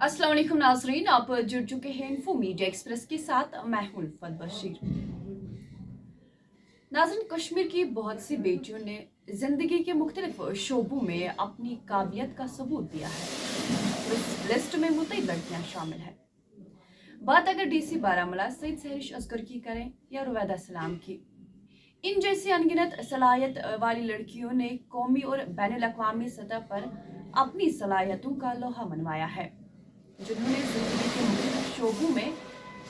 अस्सलाम वालेकुम नाज़रीन, आप जुड़ चुके हैं इन्फो मीडिया एक्सप्रेस के साथ। मैं हूं उल्फत बशीर। नाज़रीन, कश्मीर की बहुत सी बेटियों ने जिंदगी के मुख्तलिफ शोबों में अपनी काबिलियत का सबूत दिया है। इस लिस्ट में मुतअद्दिद लड़कियां शामिल हैं। बात अगर डीसी बारामूला सईद सहरिश असगर की करें या रुवैदा सलाम की, इन जैसी अनगिनत सलाहियत वाली लड़कियों ने कौमी और बैनुल-अक़वामी सतह पर अपनी सलाहियतों का लोहा मनवाया है, जिन्होंने जिंदगी के मुख्तलिफ शोबों में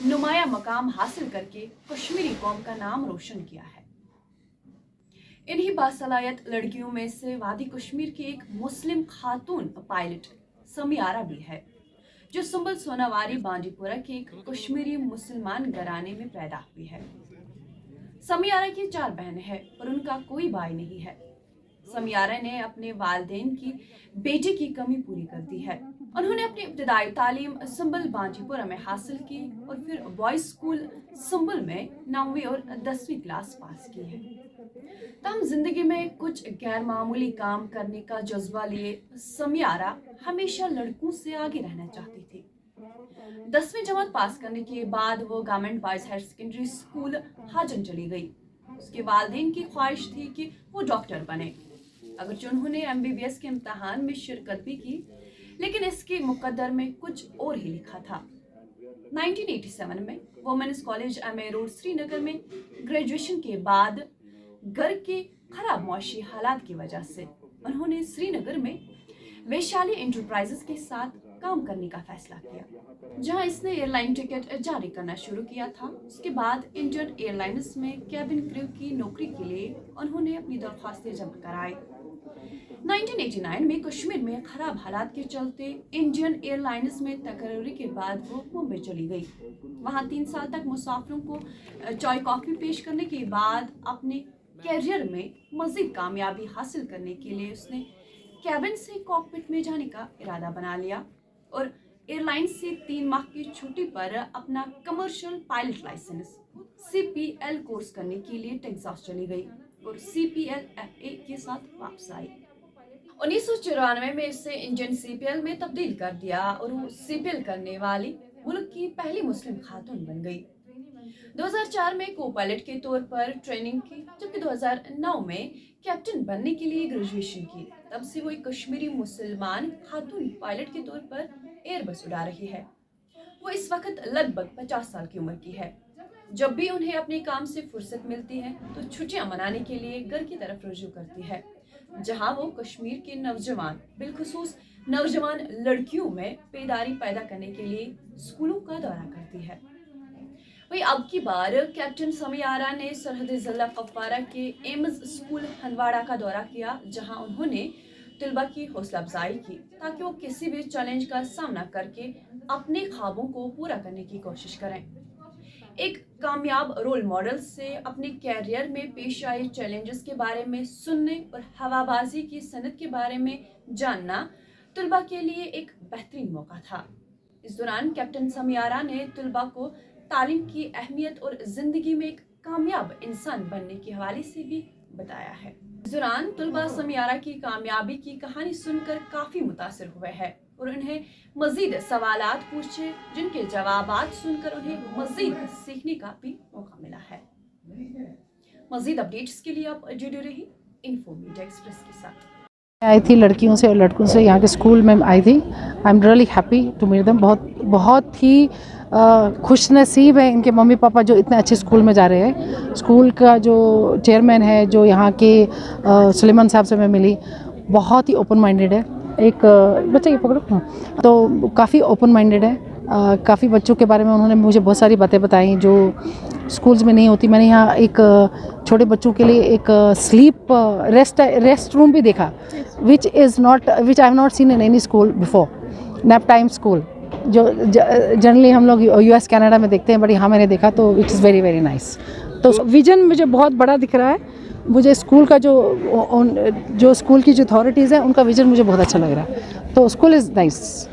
नुमाया मकाम हासिल करके कश्मीरी कौम का नाम रोशन किया है। इन्हीं बासलाहियत लड़कियों में से वादी कश्मीर की एक मुस्लिम खातून पायलट समी आरा भी है, जो सुंबल सोनावारी बांडीपुरा के एक कश्मीरी मुसलमान घराने में पैदा हुई है। समी आरा की 4 बहनें हैं और उनका कोई भाई नहीं है। समी आरा ने अपने वालिदैन की बेटे की कमी पूरी कर दी है। उन्होंने अपनी इब्तिदाई तालीम सुंबल बांडीपुरा में हासिल की और फिर बॉयज स्कूल सुंबल में 9वीं और 10वीं क्लास पास की है। तमाम जिंदगी में कुछ गैर मामूली काम करने का जज्बा लिए समी आरा हमेशा लड़कों से आगे रहना चाहती थी। 10वीं जमात पास करने के बाद वो government boys higher secondary school Hajan चली गई। उसके वालिदैन की ख्वाहिश थी कि वो डॉक्टर बने। अगरचे उन्होंने MBBS के इम्तहान में शिरकत भी की, लेकिन इसके मुकद्दर में कुछ और ही लिखा था। 1987 में women's college MA road Srinagar में ग्रेजुएशन के बाद घर के खराब मुआशी हालात की वजह से उन्होंने श्रीनगर में वैशाली एंटरप्राइजेस के साथ काम करने का फैसला किया, जहां इसने एयरलाइन टिकट जारी करना शुरू किया था। उसके बाद इंडियन एयरलाइंस में कैबिन क्रू की नौकरी के लिए उन्होंने अपनी दरख्वास्तें जमा कराई। 1989 में कश्मीर में खराब हालात के चलते इंडियन एयरलाइंस में तकर्री के बाद वो मुंबई चली गई। वहां 3 साल तक मुसाफिरों को चाय कॉफी पेश करने के बाद अपने कैरियर में मजीद कामयाबी हासिल करने के लिए उसने कैबिन से कॉकपिट में जाने का इरादा बना लिया और एयरलाइन से 3 माह की छुट्टी पर अपना commercial pilot licence CPL course करने के लिए टेक्सास चली गई और CPL FA के साथ वापस आई। 1994 में इसे इंडियन CPL में तब्दील कर दिया और वो CPL करने वाली मुल्क की पहली मुस्लिम खातून बन गई। 2004 में को पायलट के तौर पर ट्रेनिंग की, जबकि 2009 में कैप्टन बनने के लिए ग्रेजुएशन की। तब से वो एक कश्मीरी मुसलमान खातून पायलट के तौर पर एयरबस उड़ा रही है। वो इस वक्त लगभग 50 साल की उम्र की है। जब भी उन्हें अपने काम से फुर्सत मिलती है तो छुट्टियां मनाने के लिए घर की तरफ रुजू करती है, जहां वो कश्मीर के नौजवान, बिलखुसूस नौजवान लड़कियों में बेदारी पैदा करने के लिए स्कूलों का दौरा करती है। वही अब की बार कैप्टन समी आरा ने सरहदी जिला कुपवारा के एम्स स्कूल हंदवाड़ा का दौरा किया, जहां उन्होंने तलबा की हौसला अफजाई की ताकि वो किसी भी चैलेंज का सामना करके अपने ख्वाबों को पूरा करने की कोशिश करें। एक कामयाब रोल मॉडल से अपने कैरियर में पेश आए चैलेंजेस के बारे में सुनने और हवाबाजी की सनत के बारे में जानना तलबा के लिए एक बेहतरीन मौका था। इस दौरान कैप्टन समी आरा ने तलबा को तालीम की अहमियत और जिंदगी में एक कामयाब इंसान बनने के हवाले से भी बताया है। इस दौरान तलबा समी आरा की कामयाबी की कहानी सुनकर काफी मुतासिर हुए हैं और उन्हें मजीद सवालात पूछे, जिनके जवाबात सुनकर उन्हें मजीद सीखने का भी मौका मिला है। मजीद अपडेट्स के लिए आप जुड़े रहिए इन्फो मीडिया एक्सप्रेस के साथ। आई थी लड़कियों से और लड़कों से, यहाँ के स्कूल में आई थी। I am really happy to meet them. बहुत ही खुश नसीब है इनके मम्मी पापा जो इतने अच्छे स्कूल में जा रहे हैं। स्कूल का जो चेयरमैन है, जो यहाँ के सुलेमान साहब से मैं मिली, बहुत ही ओपन माइंडेड है। एक बच्चा ये पकड़ो, तो काफ़ी ओपन माइंडेड है। काफ़ी बच्चों के बारे में उन्होंने मुझे बहुत सारी बातें बताई जो स्कूल्स में नहीं होती। मैंने यहाँ एक छोटे बच्चों के लिए एक स्लीप रेस्ट रूम भी देखा, which I have not seen in any school before. Nap time school जो जनरली हम लोग US कनाडा में देखते हैं, बट यहाँ मैंने देखा तो it is very very nice. तो विजन मुझे बहुत बड़ा दिख रहा है। मुझे स्कूल का जो स्कूल की जो अथॉरिटीज़ हैं उनका विजन मुझे बहुत अच्छा लग रहा है। तो स्कूल इज़ नाइस।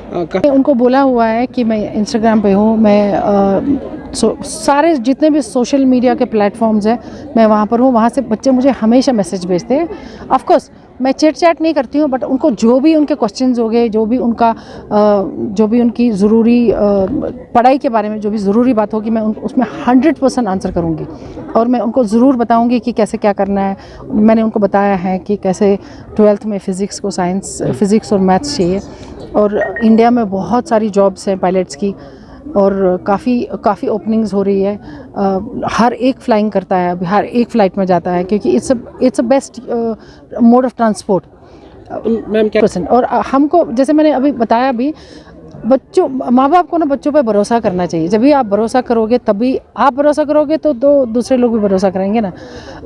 उनको बोला हुआ है कि मैं इंस्टाग्राम पे हूँ, मैं सारे जितने भी सोशल मीडिया के प्लेटफॉर्म्स हैं मैं वहाँ पर हूँ। वहाँ से बच्चे मुझे हमेशा मैसेज भेजते हैं। ऑफ कोर्स मैं चिट चैट नहीं करती हूँ, बट उनको जो भी उनके क्वेश्चंस हो गए, जो भी उनकी ज़रूरी पढ़ाई के बारे में जो भी ज़रूरी बात होगी, मैं उसमें 100% आंसर करूँगी और मैं उनको ज़रूर बताऊँगी कि कैसे क्या करना है। मैंने उनको बताया है कि कैसे 12th में फ़िज़िक्स और मैथ्स चाहिए, और इंडिया में बहुत सारी जॉब्स हैं पायलट्स की, और काफ़ी ओपनिंग्स हो रही है। हर एक फ्लाइंग करता है अभी, हर एक फ़्लाइट में जाता है, क्योंकि it's a best mode of transport ma'am क्या पर्सन। और हमको, जैसे मैंने अभी बताया भी, माँ बाप को ना बच्चों पे भरोसा करना चाहिए। जब भी आप भरोसा करोगे, तभी आप भरोसा करोगे तो दूसरे लोग भी भरोसा करेंगे ना।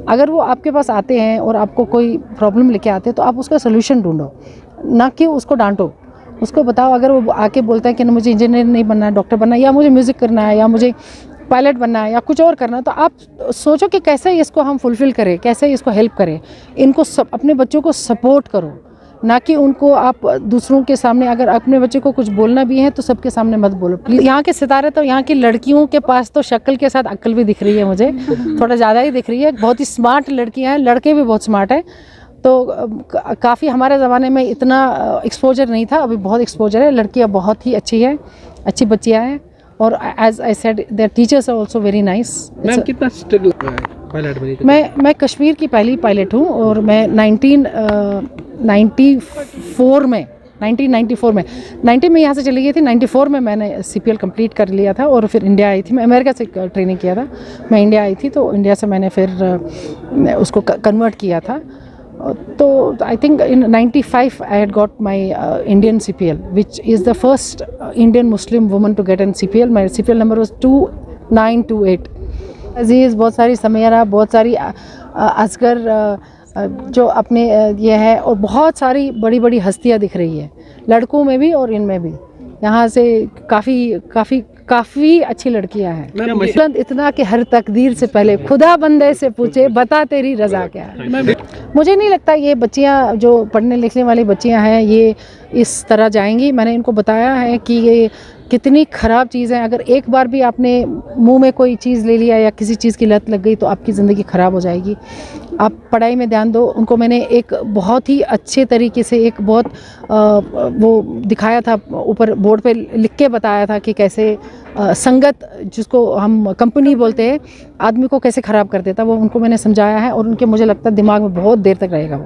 अगर वो आपके पास आते हैं और आपको कोई प्रॉब्लम लेके आते हैं, तो आप उसका सोल्यूशन ढूंढो, ना कि उसको डांटो। उसको बताओ। अगर वो आके बोलता है कि ना मुझे इंजीनियर नहीं बनना है, डॉक्टर बनना है, या मुझे म्यूज़िक करना है, या मुझे पायलट बनना है, या कुछ और करना है, तो आप सोचो कि कैसे इसको हम फुलफ़िल करें, कैसे इसको हेल्प करें। इनको अपने बच्चों को सपोर्ट करो, ना कि उनको आप दूसरों के सामने, अगर अपने बच्चे को कुछ बोलना भी है तो सबके सामने मत बोलो प्लीज़। यहाँ के सितारे, तो यहाँ की लड़कियों के पास तो शक्ल के साथ अक्ल भी दिख रही है मुझे, थोड़ा ज़्यादा ही दिख रही है। बहुत ही स्मार्ट लड़कियाँ हैं, लड़के भी बहुत स्मार्ट हैं। तो काफ़ी हमारे ज़माने में इतना एक्सपोजर नहीं था, अभी बहुत एक्सपोजर है। लड़कियाँ बहुत ही अच्छी है, अच्छी बच्चियाँ हैं, और as I said their teachers are also very nice. Ma'am कितना स्ट्रगल पायलट बनी? मैं कश्मीर की पहली पायलट हूँ, और मैं 1994 में 90 में यहाँ से चली गई थी। 94 में मैंने CPL कंप्लीट कर लिया था, और फिर इंडिया आई थी। मैं अमेरिका से ट्रेनिंग किया था, मैं इंडिया आई थी, तो इंडिया से मैंने फिर उसको कन्वर्ट किया था। तो I think in 95 I had got my Indian CPL, which is the first Indian Muslim woman to get an CPL। My CPL number was 2928। अजीज़, बहुत सारी समीरा, बहुत सारी असगर, जो अपने ये है, और बहुत सारी बड़ी बड़ी हस्तियाँ दिख रही है, लड़कों में भी और इनमें भी। यहाँ से काफ़ी अच्छी लड़कियाँ हैं। बुलंद इतना कि हर तकदीर से पहले खुदा बंदे से पूछे, बता तेरी रज़ा क्या है। मुझे नहीं लगता ये बच्चियाँ, जो पढ़ने लिखने वाली बच्चियाँ हैं, ये इस तरह जाएंगी। मैंने इनको बताया है कि ये कितनी ख़राब चीज़ है। अगर एक बार भी आपने मुंह में कोई चीज़ ले लिया या किसी चीज़ की लत लग गई, तो आपकी ज़िंदगी ख़राब हो जाएगी। आप पढ़ाई में ध्यान दो। उनको मैंने एक बहुत ही अच्छे तरीके से एक बहुत वो दिखाया था, ऊपर बोर्ड पे लिख के बताया था कि कैसे संगत, जिसको हम कंपनी बोलते हैं, आदमी को कैसे ख़राब कर देता, वो उनको मैंने समझाया है, और उनके, मुझे लगता है, दिमाग में बहुत देर तक रहेगा वो।